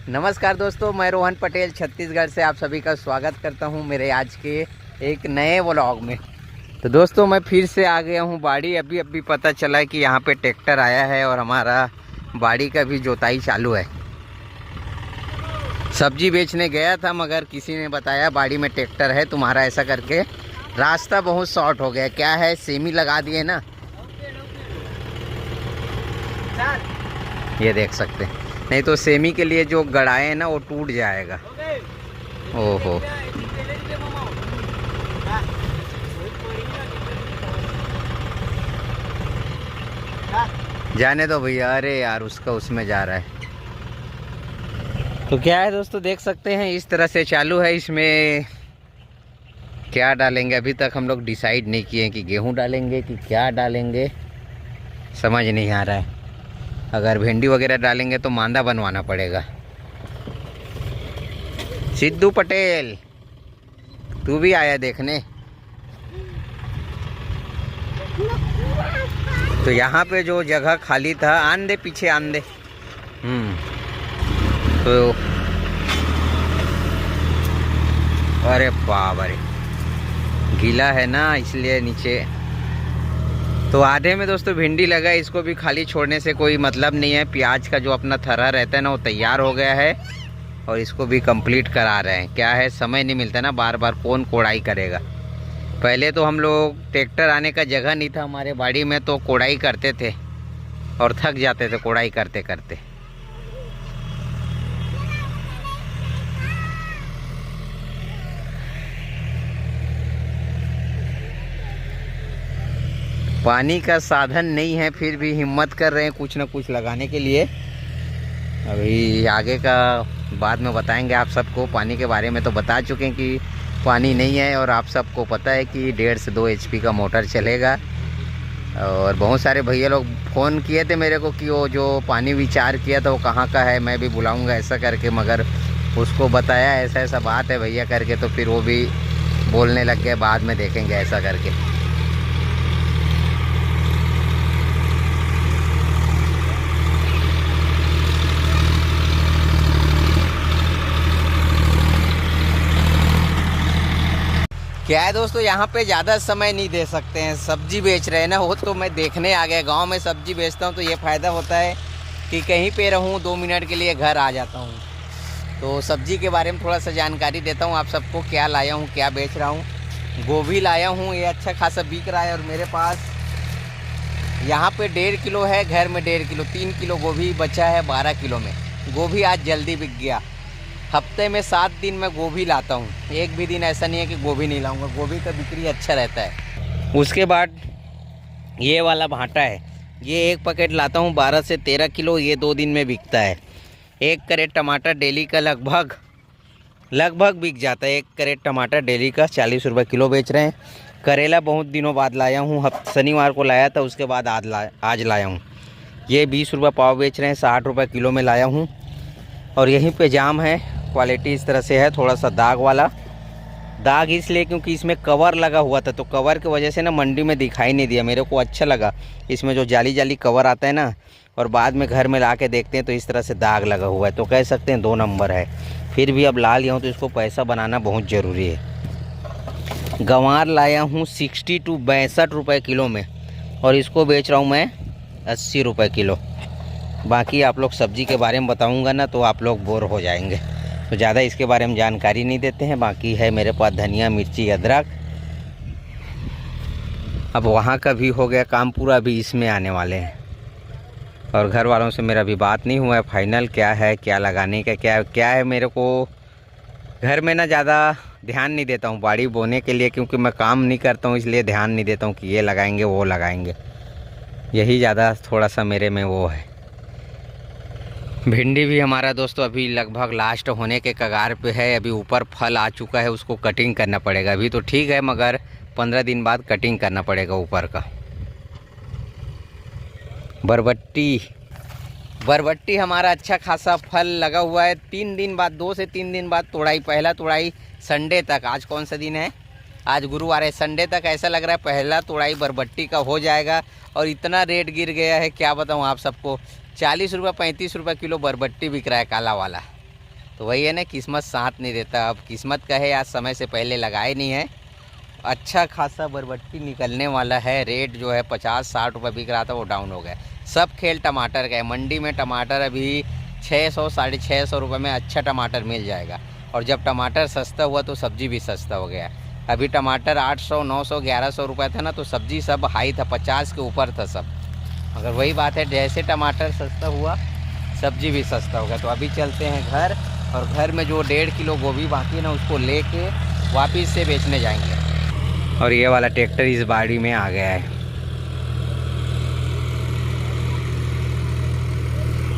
नमस्कार दोस्तों, मैं रोहन पटेल छत्तीसगढ़ से आप सभी का स्वागत करता हूं मेरे आज के एक नए व्लॉग में। तो दोस्तों मैं फिर से आ गया हूं बाड़ी। अभी पता चला है कि यहां पे ट्रैक्टर आया है और हमारा बाड़ी का भी जोताई चालू है। सब्जी बेचने गया था मगर किसी ने बताया बाड़ी में ट्रैक्टर है तुम्हारा, ऐसा करके रास्ता बहुत शॉर्ट हो गया। क्या है, सेमी लगा दिए ना, ये देख सकते हैं, नहीं तो सेमी के लिए जो गड़ाए हैं ना वो टूट जाएगा। ओहो, जाने दो भैया। अरे यार उसका उसमें जा रहा है। तो क्या है दोस्तों, देख सकते हैं इस तरह से चालू है। इसमें क्या डालेंगे अभी तक हम लोग डिसाइड नहीं किए कि गेहूं डालेंगे कि क्या डालेंगे, समझ नहीं आ रहा है। अगर भिंडी वगैरह डालेंगे तो मांदा बनवाना पड़ेगा। सिद्धू पटेल तू भी आया देखने? तो यहाँ पे जो जगह खाली था, आन दे पीछे आन दे। तो अरे बाप रे, गीला है ना इसलिए नीचे। तो आधे में दोस्तों भिंडी लगा, इसको भी खाली छोड़ने से कोई मतलब नहीं है। प्याज का जो अपना थरा रहता है ना वो तैयार हो गया है और इसको भी कंप्लीट करा रहे हैं। क्या है, समय नहीं मिलता ना, बार बार कौन कोड़ाई करेगा। पहले तो हम लोग ट्रैक्टर आने का जगह नहीं था हमारे बाड़ी में, तो कोड़ाई करते थे और थक जाते थे कोड़ाई करते करते। पानी का साधन नहीं है, फिर भी हिम्मत कर रहे हैं कुछ ना कुछ लगाने के लिए। अभी आगे का बाद में बताएंगे आप सबको। पानी के बारे में तो बता चुके हैं कि पानी नहीं है, और आप सबको पता है कि 1.5 से 2 HP का मोटर चलेगा। और बहुत सारे भैया लोग फ़ोन किए थे मेरे को कि वो जो पानी विचार किया था वो कहाँ का है, मैं भी बुलाऊंगा ऐसा करके, मगर उसको बताया ऐसा ऐसा बात है भैया करके, तो फिर वो भी बोलने लग गए बाद में देखेंगे ऐसा करके। क्या है दोस्तों, यहाँ पे ज़्यादा समय नहीं दे सकते हैं। सब्जी बेच रहे हैं ना, वो तो मैं देखने आ गया। गांव में सब्जी बेचता हूँ तो ये फ़ायदा होता है कि कहीं पे रहूँ 2 मिनट के लिए घर आ जाता हूँ। तो सब्जी के बारे में थोड़ा सा जानकारी देता हूँ आप सबको। क्या लाया हूँ, क्या बेच रहा हूँ। गोभी लाया हूँ, ये अच्छा खासा बिक रहा है। और मेरे पास यहाँ पे 1.5 किलो है, घर में 1.5 किलो, 3 किलो गोभी बचा है 12 किलो में। गोभी आज जल्दी बिक गया। हफ्ते में 7 दिन मैं गोभी लाता हूँ, एक भी दिन ऐसा नहीं है कि गोभी नहीं लाऊंगा। गोभी का बिक्री अच्छा रहता है। उसके बाद ये वाला भांटा है, ये एक पैकेट लाता हूँ 12 से 13 किलो, ये 2 दिन में बिकता है। 1 कैरेट टमाटर डेली का लगभग बिक जाता है। 1 कैरेट टमाटर डेली का 40 रुपये किलो बेच रहे हैं। करेला बहुत दिनों बाद लाया हूँ, शनिवार को लाया था, उसके बाद आज लाया हूँ। ये 20 रुपये पाव बेच रहे हैं, 60 रुपये किलो में लाया हूँ। और यहीं पे जाम है, क्वालिटी इस तरह से है, थोड़ा सा दाग वाला। दाग इसलिए क्योंकि इसमें कवर लगा हुआ था, तो कवर की वजह से ना मंडी में दिखाई नहीं दिया। मेरे को अच्छा लगा इसमें जो जाली कवर आता है ना, और बाद में घर में ला के देखते हैं तो इस तरह से दाग लगा हुआ है, तो कह सकते हैं 2 नंबर है। फिर भी अब ला लिया हूँ तो इसको पैसा बनाना बहुत ज़रूरी है। गंवार लाया हूँ 60 से 62 रुपये किलो में, और इसको बेच रहा हूँ मैं 80 रुपये किलो। बाकी आप लोग सब्जी के बारे में बताऊंगा ना तो आप लोग बोर हो जाएंगे, तो ज़्यादा इसके बारे में जानकारी नहीं देते हैं। बाकी है मेरे पास धनिया, मिर्ची, अदरक। अब वहाँ का भी हो गया काम पूरा, अभी इसमें आने वाले हैं। और घर वालों से मेरा भी बात नहीं हुआ है फाइनल क्या है, क्या लगाने का क्या है। मेरे को घर में ना ज़्यादा ध्यान नहीं देता हूँ बाड़ी बोने के लिए, क्योंकि मैं काम नहीं करता हूँ, इसलिए ध्यान नहीं देता हूँ कि ये लगाएंगे वो लगाएंगे। यही ज़्यादा थोड़ा सा मेरे में वो है। भिंडी भी हमारा दोस्तों अभी लगभग लास्ट होने के कगार पे है। अभी ऊपर फल आ चुका है, उसको कटिंग करना पड़ेगा। अभी तो ठीक है, मगर 15 दिन बाद कटिंग करना पड़ेगा ऊपर का। बरबट्टी हमारा अच्छा खासा फल लगा हुआ है। 3 दिन बाद, 2 से 3 दिन बाद तोड़ाई। पहला तोड़ाई संडे तक। आज कौन सा दिन है? आज गुरुवार है, संडे तक ऐसा लग रहा है पहला तोड़ाई बरबट्टी का हो जाएगा। और इतना रेट गिर गया है क्या बताऊँ आप सबको, 40 रुपये 35 रुपये किलो बरबट्टी बिक रहा है काला वाला। तो वही है ना, किस्मत साथ नहीं देता। अब किस्मत का है, आज समय से पहले लगाए नहीं है। अच्छा खासा बरबट्टी निकलने वाला है। रेट जो है 50-60 रुपये बिक रहा था, वो डाउन हो गया। सब खेल टमाटर का है। मंडी में टमाटर अभी 600 650 रुपये में अच्छा टमाटर मिल जाएगा। और जब टमाटर सस्ता हुआ तो सब्जी भी सस्ता हो गया। अभी टमाटर 800 900 1100 रुपये था ना, तो सब्जी सब हाई था, 50 के ऊपर था सब। मगर वही बात है, जैसे टमाटर सस्ता हुआ सब्जी भी सस्ता हो गया। तो अभी चलते हैं घर, और घर में जो 1.5 किलो गोभी बाकी है ना, उसको लेके वापस से बेचने जाएंगे। और ये वाला ट्रैक्टर इस बाड़ी में आ गया है।